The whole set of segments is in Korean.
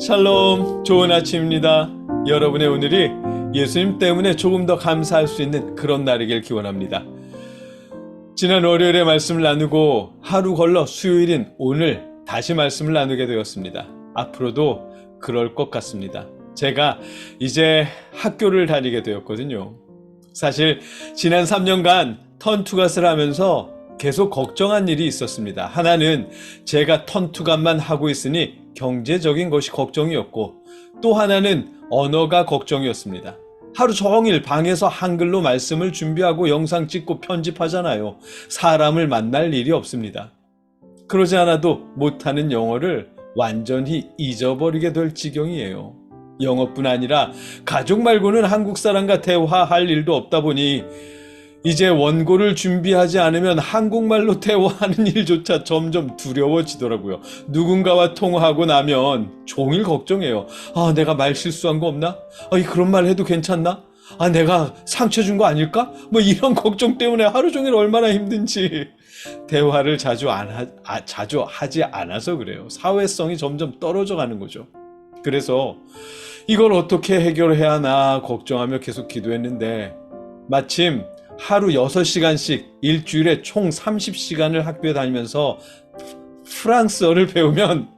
샬롬, 좋은 아침입니다. 여러분의 오늘이 예수님 때문에 조금 더 감사할 수 있는 그런 날이길 기원합니다. 지난 월요일에 말씀을 나누고 하루 걸러 수요일인 오늘 다시 말씀을 나누게 되었습니다. 앞으로도 그럴 것 같습니다. 제가 이제 학교를 다니게 되었거든요. 사실 지난 3년간 턴투갓을 하면서 계속 걱정한 일이 있었습니다. 하나는 제가 턴투갓만 하고 있으니 경제적인 것이 걱정이었고, 또 하나는 언어가 걱정이었습니다. 하루 종일 방에서 한글로 말씀을 준비하고 영상 찍고 편집하잖아요. 사람을 만날 일이 없습니다. 그러지 않아도 못하는 영어를 완전히 잊어버리게 될 지경이에요. 영어뿐 아니라 가족 말고는 한국 사람과 대화할 일도 없다 보니 이제 원고를 준비하지 않으면 한국말로 대화하는 일조차 점점 두려워지더라고요. 누군가와 통화하고 나면 종일 걱정해요. 내가 말 실수한 거 없나? 그런 말 해도 괜찮나? 내가 상처 준 거 아닐까? 이런 걱정 때문에 하루 종일 얼마나 힘든지. 대화를 자주 하지 않아서 그래요. 사회성이 점점 떨어져 가는 거죠. 그래서 이걸 어떻게 해결해야 하나 걱정하며 계속 기도했는데, 마침 하루 6시간씩 일주일에 총 30시간을 학교에 다니면서 프랑스어를 배우면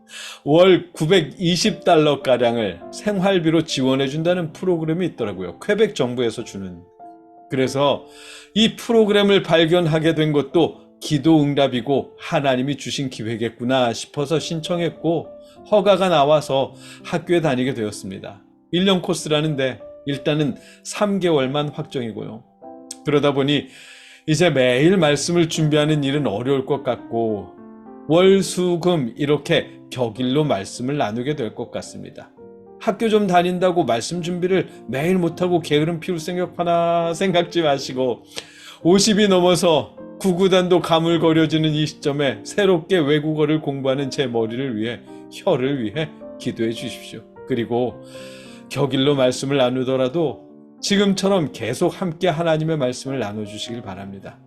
월 920달러가량을 생활비로 지원해준다는 프로그램이 있더라고요. 퀘벡 정부에서 주는. 그래서 이 프로그램을 발견하게 된 것도 기도 응답이고 하나님이 주신 기회겠구나 싶어서 신청했고, 허가가 나와서 학교에 다니게 되었습니다. 1년 코스라는데 일단은 3개월만 확정이고요. 그러다 보니 이제 매일 말씀을 준비하는 일은 어려울 것 같고, 월, 수, 금 이렇게 격일로 말씀을 나누게 될 것 같습니다. 학교 좀 다닌다고 말씀 준비를 매일 못하고 게으름 피울 생각지 마시고, 50이 넘어서 구구단도 가물거려지는 이 시점에 새롭게 외국어를 공부하는 제 머리를 위해, 혀를 위해 기도해 주십시오. 그리고 격일로 말씀을 나누더라도 지금처럼 계속 함께 하나님의 말씀을 나눠주시길 바랍니다.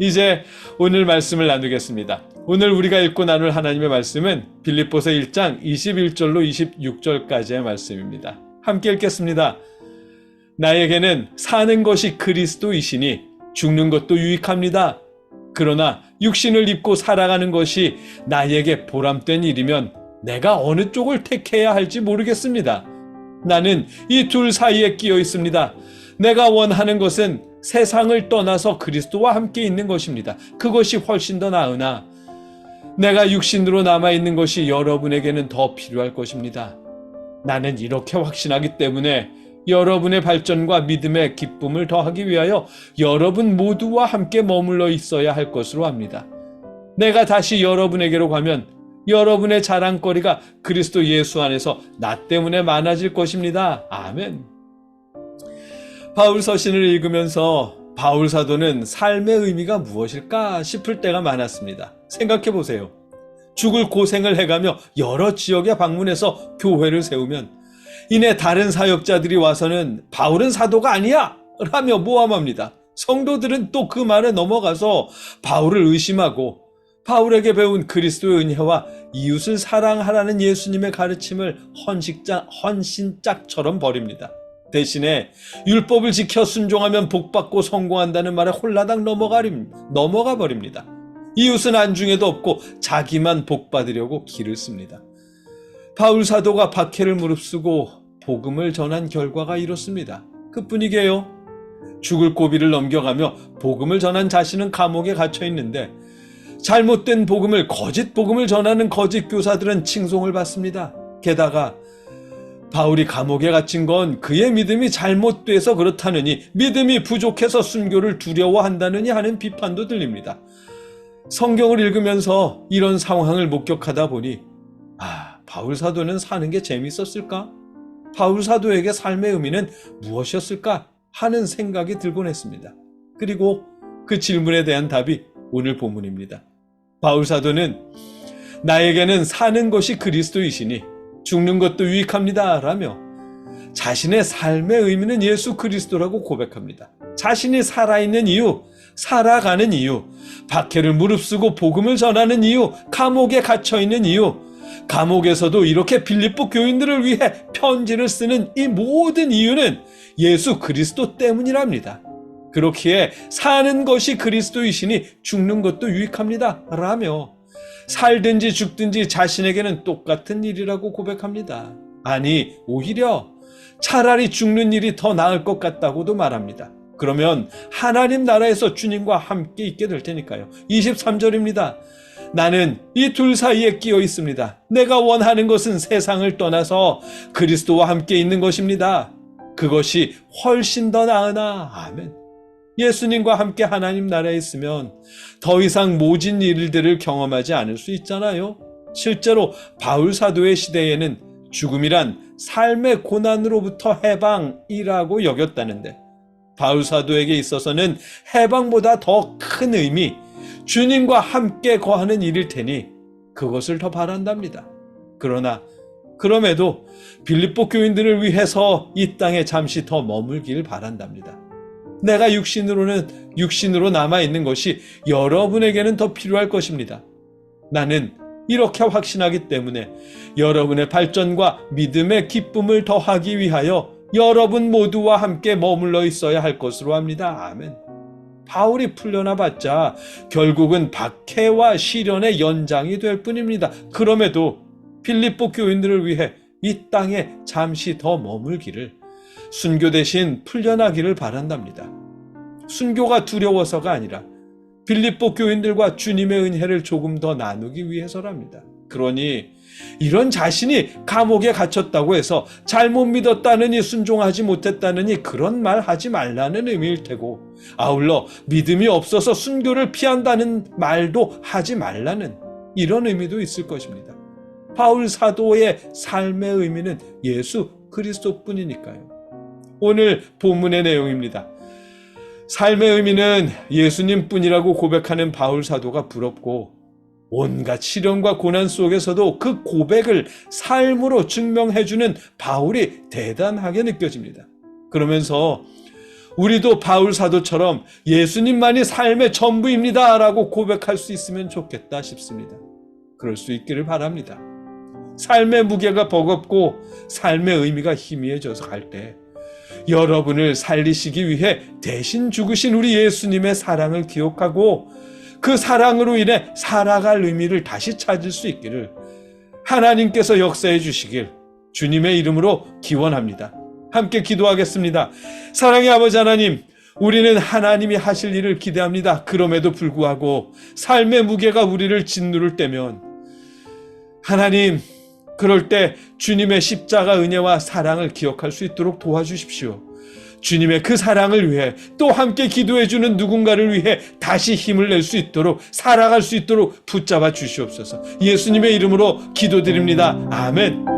이제 오늘 말씀을 나누겠습니다. 오늘 우리가 읽고 나눌 하나님의 말씀은 빌립보서 1장 21절로 26절까지의 말씀입니다. 함께 읽겠습니다. 나에게는 사는 것이 그리스도이시니 죽는 것도 유익합니다. 그러나 육신을 입고 살아가는 것이 나에게 보람된 일이면 내가 어느 쪽을 택해야 할지 모르겠습니다. 나는 이 둘 사이에 끼어 있습니다. 내가 원하는 것은 세상을 떠나서 그리스도와 함께 있는 것입니다. 그것이 훨씬 더 나으나 내가 육신으로 남아있는 것이 여러분에게는 더 필요할 것입니다. 나는 이렇게 확신하기 때문에 여러분의 발전과 믿음의 기쁨을 더하기 위하여 여러분 모두와 함께 머물러 있어야 할 것으로 합니다. 내가 다시 여러분에게로 가면 여러분의 자랑거리가 그리스도 예수 안에서 나 때문에 많아질 것입니다. 아멘. 바울 서신을 읽으면서 바울 사도는 삶의 의미가 무엇일까 싶을 때가 많았습니다. 생각해 보세요. 죽을 고생을 해가며 여러 지역에 방문해서 교회를 세우면 이내 다른 사역자들이 와서는 바울은 사도가 아니야! 라며 모함합니다. 성도들은 또 그 말에 넘어가서 바울을 의심하고 바울에게 배운 그리스도의 은혜와 이웃을 사랑하라는 예수님의 가르침을 헌신짝처럼 버립니다. 대신에 율법을 지켜 순종하면 복받고 성공한다는 말에 홀라당 넘어가 버립니다. 이웃은 안중에도 없고 자기만 복받으려고 길을 씁니다. 바울 사도가 박해를 무릅쓰고 복음을 전한 결과가 이렇습니다. 그뿐이게요. 죽을 고비를 넘겨가며 복음을 전한 자신은 감옥에 갇혀 있는데 잘못된 복음을, 거짓 복음을 전하는 거짓 교사들은 칭송을 받습니다. 게다가 바울이 감옥에 갇힌 건 그의 믿음이 잘못돼서 그렇다느니, 믿음이 부족해서 순교를 두려워한다느니 하는 비판도 들립니다. 성경을 읽으면서 이런 상황을 목격하다 보니 바울 사도는 사는 게 재밌었을까? 바울 사도에게 삶의 의미는 무엇이었을까? 하는 생각이 들곤 했습니다. 그리고 그 질문에 대한 답이 오늘 본문입니다. 바울 사도는 나에게는 사는 것이 그리스도이시니 죽는 것도 유익합니다 라며 자신의 삶의 의미는 예수 그리스도라고 고백합니다. 자신이 살아있는 이유, 살아가는 이유, 박해를 무릅쓰고 복음을 전하는 이유, 감옥에 갇혀있는 이유, 감옥에서도 이렇게 빌립보 교인들을 위해 편지를 쓰는 이 모든 이유는 예수 그리스도 때문이랍니다. 그렇기에 사는 것이 그리스도이시니 죽는 것도 유익합니다 라며 살든지 죽든지 자신에게는 똑같은 일이라고 고백합니다. 아니, 오히려 차라리 죽는 일이 더 나을 것 같다고도 말합니다. 그러면 하나님 나라에서 주님과 함께 있게 될 테니까요. 23절입니다. 나는 이 둘 사이에 끼어 있습니다. 내가 원하는 것은 세상을 떠나서 그리스도와 함께 있는 것입니다. 그것이 훨씬 더 나으나. 아멘. 예수님과 함께 하나님 나라에 있으면 더 이상 모진 일들을 경험하지 않을 수 있잖아요. 실제로 바울 사도의 시대에는 죽음이란 삶의 고난으로부터 해방이라고 여겼다는데 바울 사도에게 있어서는 해방보다 더 큰 의미, 주님과 함께 거하는 일일 테니 그것을 더 바란답니다. 그러나 그럼에도 빌립보 교인들을 위해서 이 땅에 잠시 더 머물길 바란답니다. 내가 육신으로 남아있는 것이 여러분에게는 더 필요할 것입니다. 나는 이렇게 확신하기 때문에 여러분의 발전과 믿음의 기쁨을 더하기 위하여 여러분 모두와 함께 머물러 있어야 할 것으로 합니다. 아멘. 바울이 풀려나 봤자 결국은 박해와 시련의 연장이 될 뿐입니다. 그럼에도 빌립보 교인들을 위해 이 땅에 잠시 더 머물기를, 순교 대신 풀려나기를 바란답니다. 순교가 두려워서가 아니라 빌립보 교인들과 주님의 은혜를 조금 더 나누기 위해서랍니다. 그러니 이런 자신이 감옥에 갇혔다고 해서 잘못 믿었다느니 순종하지 못했다느니 그런 말 하지 말라는 의미일 테고, 아울러 믿음이 없어서 순교를 피한다는 말도 하지 말라는 이런 의미도 있을 것입니다. 바울 사도의 삶의 의미는 예수 그리스도뿐이니까요. 오늘 본문의 내용입니다. 삶의 의미는 예수님뿐이라고 고백하는 바울 사도가 부럽고, 온갖 시련과 고난 속에서도 그 고백을 삶으로 증명해주는 바울이 대단하게 느껴집니다. 그러면서 우리도 바울 사도처럼 예수님만이 삶의 전부입니다 라고 고백할 수 있으면 좋겠다 싶습니다. 그럴 수 있기를 바랍니다. 삶의 무게가 버겁고 삶의 의미가 희미해져서 갈 때 여러분을 살리시기 위해 대신 죽으신 우리 예수님의 사랑을 기억하고 그 사랑으로 인해 살아갈 의미를 다시 찾을 수 있기를 하나님께서 역사해 주시길 주님의 이름으로 기원합니다. 함께 기도하겠습니다. 사랑의 아버지 하나님, 우리는 하나님이 하실 일을 기대합니다. 그럼에도 불구하고 삶의 무게가 우리를 짓누를 때면 하나님, 그럴 때 주님의 십자가 은혜와 사랑을 기억할 수 있도록 도와주십시오. 주님의 그 사랑을 위해 또 함께 기도해주는 누군가를 위해 다시 힘을 낼 수 있도록, 살아갈 수 있도록 붙잡아 주시옵소서. 예수님의 이름으로 기도드립니다. 아멘.